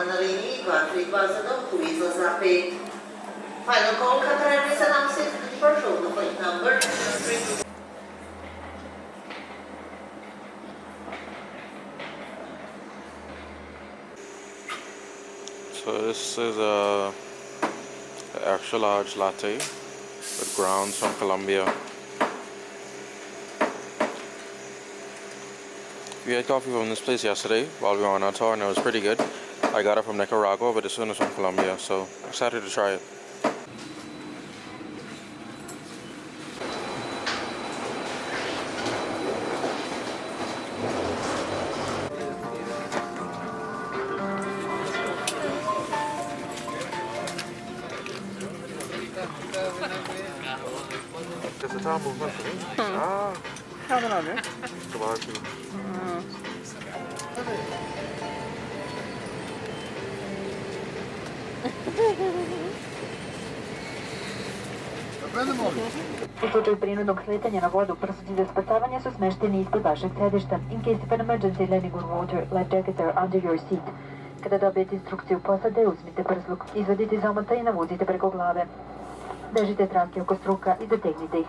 Na linii 2320 tu izlaza 5. Final call Qatar Airways announces departure of the flight number 3. So this is a extra large latte with grounds from Colombia. We had coffee from this place yesterday while we were on our tour and it was pretty good. I got it from Nicaragua, but this one is from Colombia, so excited to try it. There's a time movement for me. Ah, U slučaju prinudnog sletanja na vodu, prsuci za spasavanje su smešteni ispod vašeg sedišta. In case of an emergency landing on water, life jackets are under your seat. Kada dobijete instrukciju posade, uzmite prsluk, izvadite iz omota i navuzite preko glave. Držite trake oko struka i zategnite ih.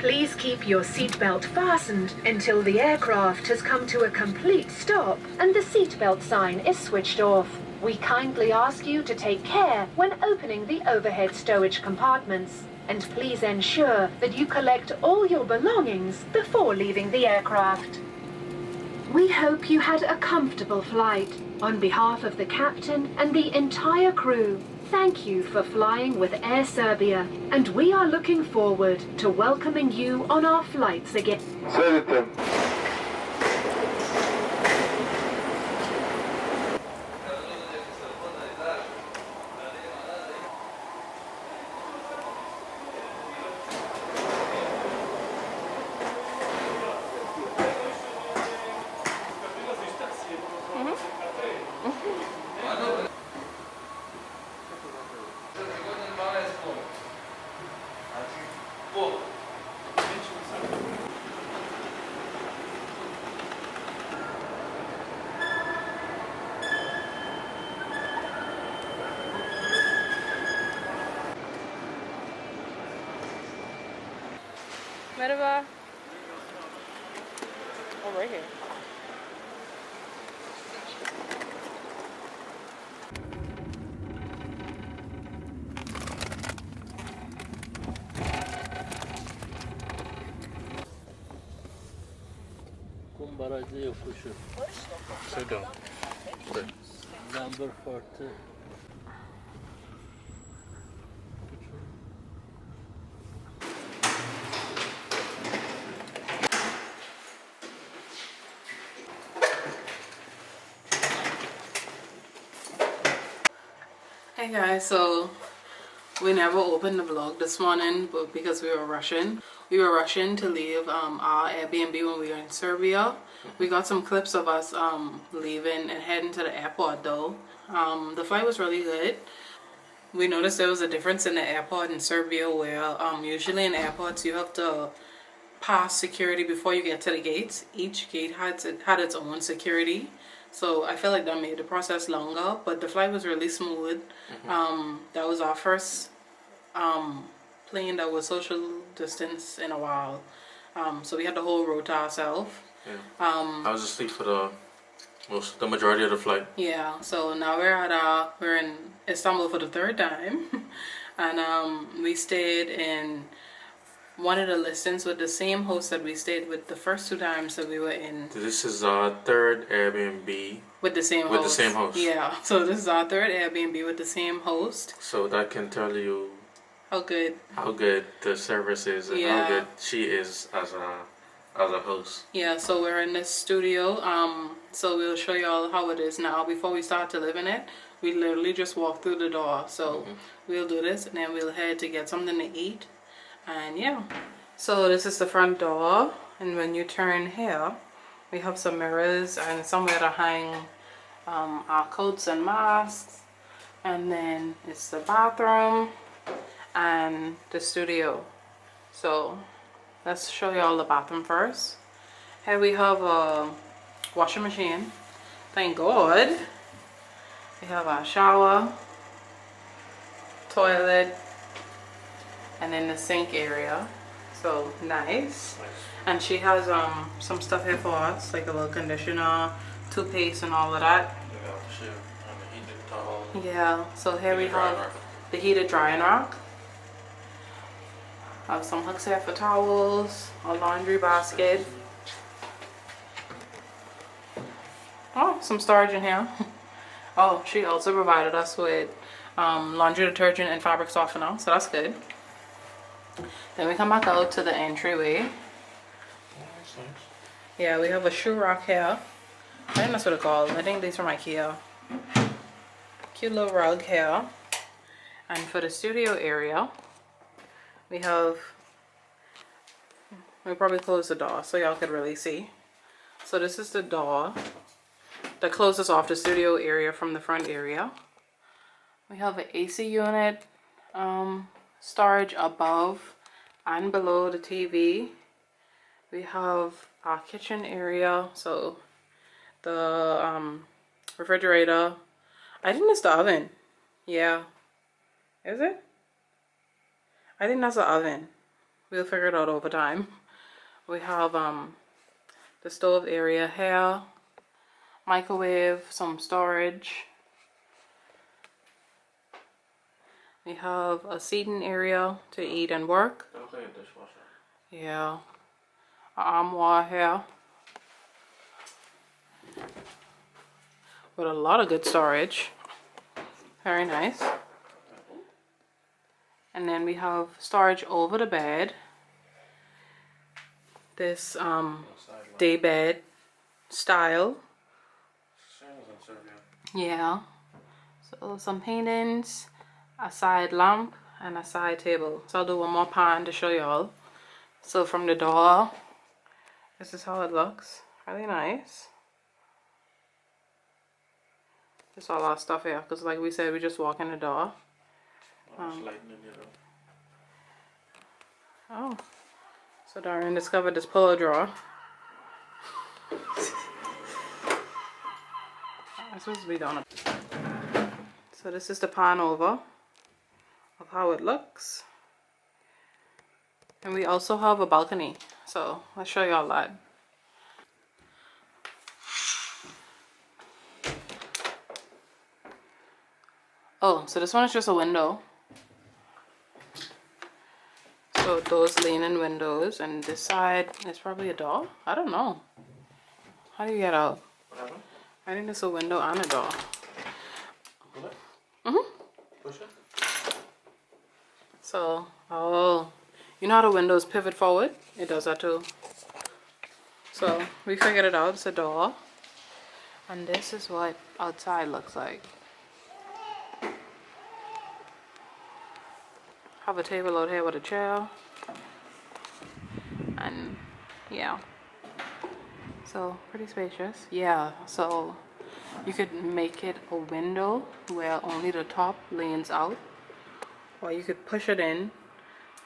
Please keep your seatbelt fastened until the aircraft has come to a complete stop and the seatbelt sign is switched off. We kindly ask you to take care when opening the overhead stowage compartments, and please ensure that you collect all your belongings before leaving the aircraft. We hope you had a comfortable flight. On behalf of the captain and the entire crew, thank you for flying with Air Serbia, and we are looking forward to welcoming you on our flights again. Merhaba. Oh, right here. Kum barajı yokuşu. sit down. Number 40. Hey guys, so we never opened the vlog this morning, but because we were rushing to leave our Airbnb when we were in Serbia. We got some clips of us leaving and heading to the airport though. The flight was really good. We noticed there was a difference in the airport in Serbia where usually in airports you have to pass security before you get to the gates. Each gate had its own security. So I feel like that made the process longer, but the flight was really smooth. That was our first plane that was social distance in a while. So we had the whole road to ourselves. Yeah. I was asleep for the majority of the flight. Yeah. So now we're in Istanbul for the third time, and we stayed in one of the listings with the same host that we stayed with the first 2 times that we were in. This is our third Airbnb. With the same host. Yeah, so this is our third Airbnb with the same host. So that can tell you how good the service is and how good she is as a host. Yeah, so we're in this studio. So we'll show y'all how it is now. Before we start to live in it, we literally just walk through the door. So we'll do this and then we'll head to get something to eat. And yeah. So this is the front door. And when you turn here, we have some mirrors and somewhere to hang our coats and masks. And then it's the bathroom and the studio. So let's show y'all the bathroom first. Here we have a washing machine. Thank God. We have our shower, toilet, and then the sink area. So nice. And she has some stuff here for us, like a little conditioner, toothpaste, and all of that. Yeah. So here we have the heated drying rack. I have some hooks here for towels, a laundry basket. Oh, some storage in here. Oh, she also provided us with laundry detergent and fabric softener, so that's good. Then we come back out to the entryway. Yeah, we have a shoe rack here. I think that's what it's called. I think these from IKEA. Cute little rug here. And for the studio area, we probably close the door so y'all could really see. So this is the door that closes off the studio area from the front area. We have an AC unit, storage above and below the TV. We have our kitchen area, so the refrigerator. I think it's the oven. Yeah. Is it? I think that's the oven. We'll figure it out over time. We have the stove area here, microwave, some storage. We have a seating area to eat and work. Yeah. An armoire here with a lot of good storage. Very nice. And then we have storage over the bed. This day bed style. Yeah. So some paintings, a side lamp, and a side table. So I'll do one more pan to show y'all. So from the door, this is how it looks. Really nice. Just all our stuff here, because like we said, we just walk in the door. Oh, so Darian discovered this pillow drawer. It's supposed to be down. So this is the pan over of how it looks. And we also have a balcony. So let's show y'all that. Oh, so this one is just a window. So those leaning windows, and this side is probably a door. I don't know. How do you get out? I think there's a window and a door. Push it. So, oh, you know how the windows pivot forward? It does that too. So we figured it out. It's a door, and this is what outside looks like. Have a table out here with a chair, and yeah, so pretty spacious. Yeah, so you could make it a window where only the top leans out, or you could push it in,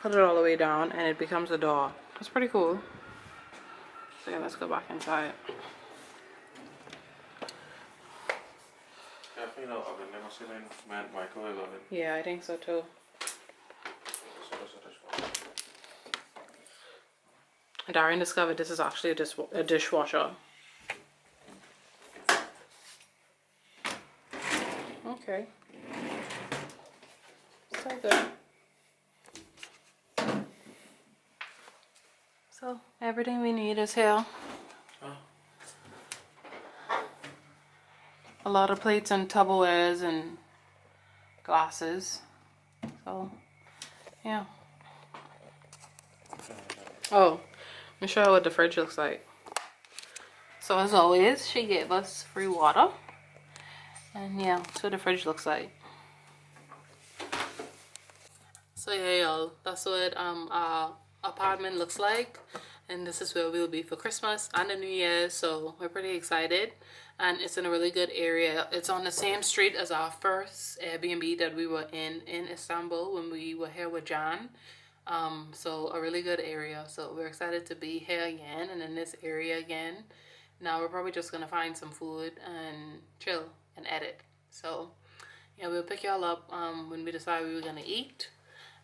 put it all the way down, and it becomes a door. It's pretty cool. So yeah, let's go back inside. Yeah, I think so too. Darian discovered this is actually a dishwasher. Okay. So good. So everything we need is here. A lot of plates and Tupperwares and glasses. So yeah. Oh, me show you what the fridge looks like. So as always, she gave us free water. And yeah, that's what the fridge looks like. So yeah, y'all, that's what our apartment looks like. And this is where we'll be for Christmas and the New Year. So we're pretty excited. And it's in a really good area. It's on the same street as our first Airbnb that we were in Istanbul when we were here with John. So a really good area. So we're excited to be here again and in this area again. Now we're probably just gonna find some food and chill and edit. So yeah, we'll pick y'all up when we decide we were gonna eat.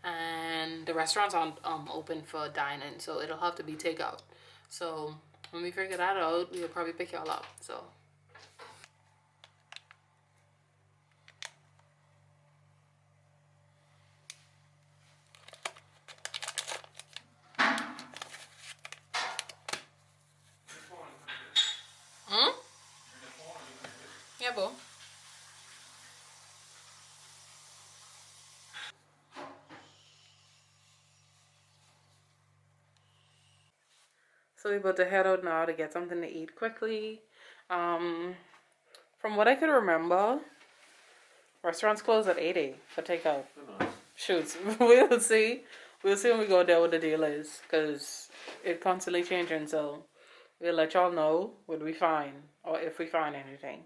And the restaurants aren't open for dining, so it'll have to be takeout. So when we figure that out, we'll probably pick y'all up. So yeah, boo. So we're about to head out now to get something to eat quickly. From what I could remember, restaurants close at 8 for takeout. Shoots. We'll see. We'll see when we go there what the deal is, because it's constantly changing. So we'll let y'all know what we find or if we find anything.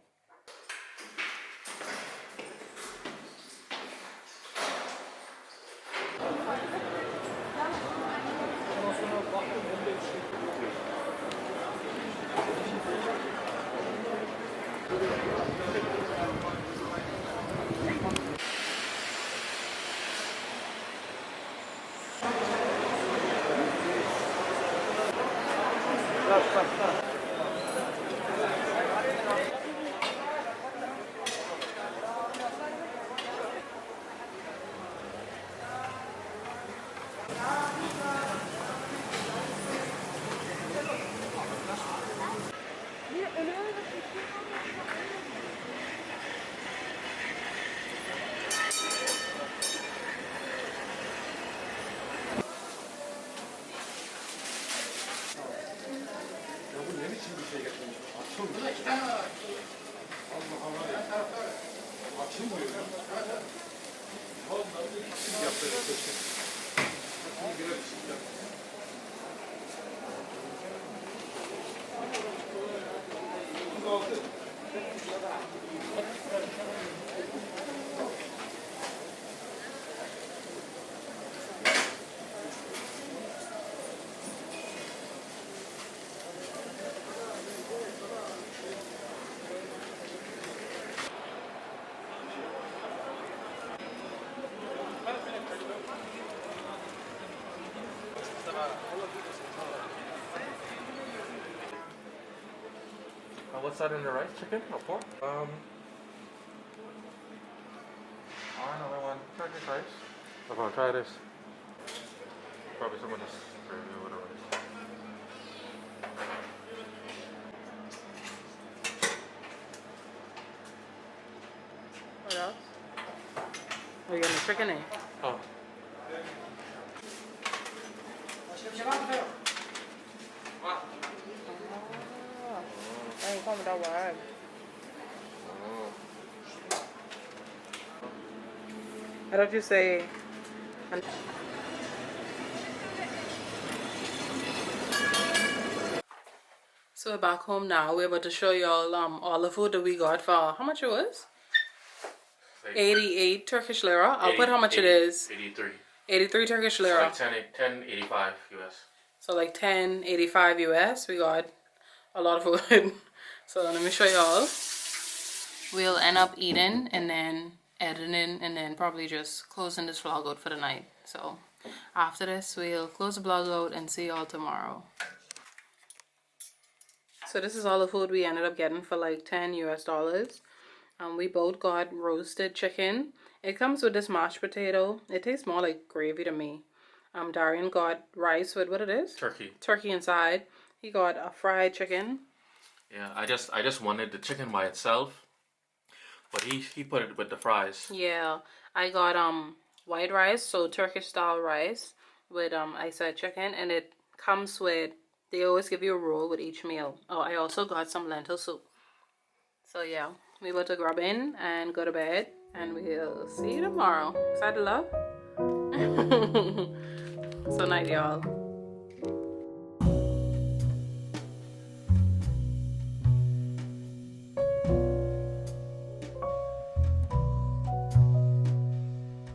What's that in the rice? Chicken or pork? Another one. Turkish rice. I'm gonna try this. Probably some of this gravy or whatever. What else? Oh, you got the chicken in? Oh. Anh không đâu rồi. Why don't you say? So we're back home now. We're about to show y'all all the food that we got for how much it was? 88 Turkish lira. I'll put how much it is. 83. 83 Turkish lira. So like 10.85 US. So like 10.85 US. We got a lot of food. So let me show y'all. We'll end up eating and then editing and then probably just closing this vlog out for the night. So after this, we'll close the vlog out and see y'all tomorrow. So this is all the food we ended up getting for like 10 US dollars. We both got roasted chicken. It comes with this mashed potato. It tastes more like gravy to me. Darian got rice with what it is? Turkey. Turkey inside. He got a fried chicken. Yeah, I just wanted the chicken by itself, but he put it with the fries. Yeah, I got white rice, so Turkish style rice with I said chicken, and it comes with They always give you a roll with each meal. Oh, I also got some lentil soup. So yeah, we about to grab in and go to bed, and we'll see you tomorrow. Excited, love? So night, y'all.